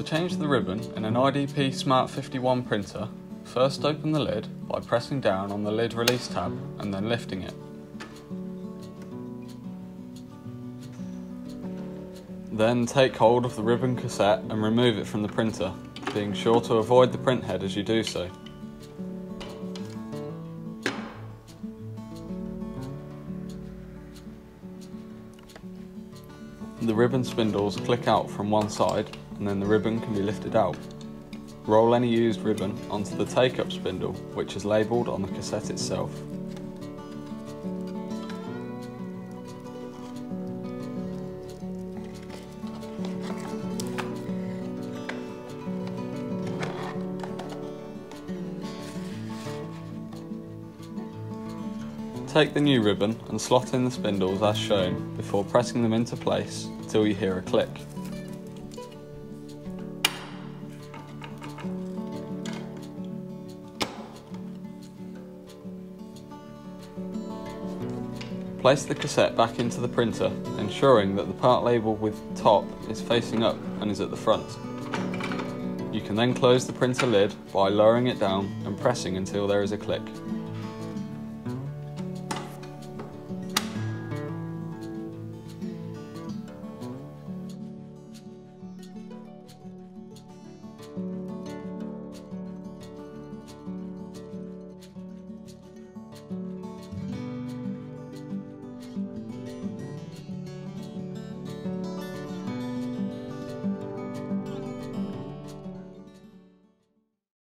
change the ribbon in an IDP Smart 51 printer, first open the lid by pressing down on the lid release tab and then lifting it. Then take hold of the ribbon cassette and remove it from the printer, being sure to avoid the print head as you do so. The ribbon spindles click out from one side and then the ribbon can be lifted out. Roll any used ribbon onto the take-up spindle, which is labelled on the cassette itself. Take the new ribbon and slot in the spindles as shown before pressing them into place until you hear a click. Place the cassette back into the printer, ensuring that the part labelled with top is facing up and is at the front. You can then close the printer lid by lowering it down and pressing until there is a click.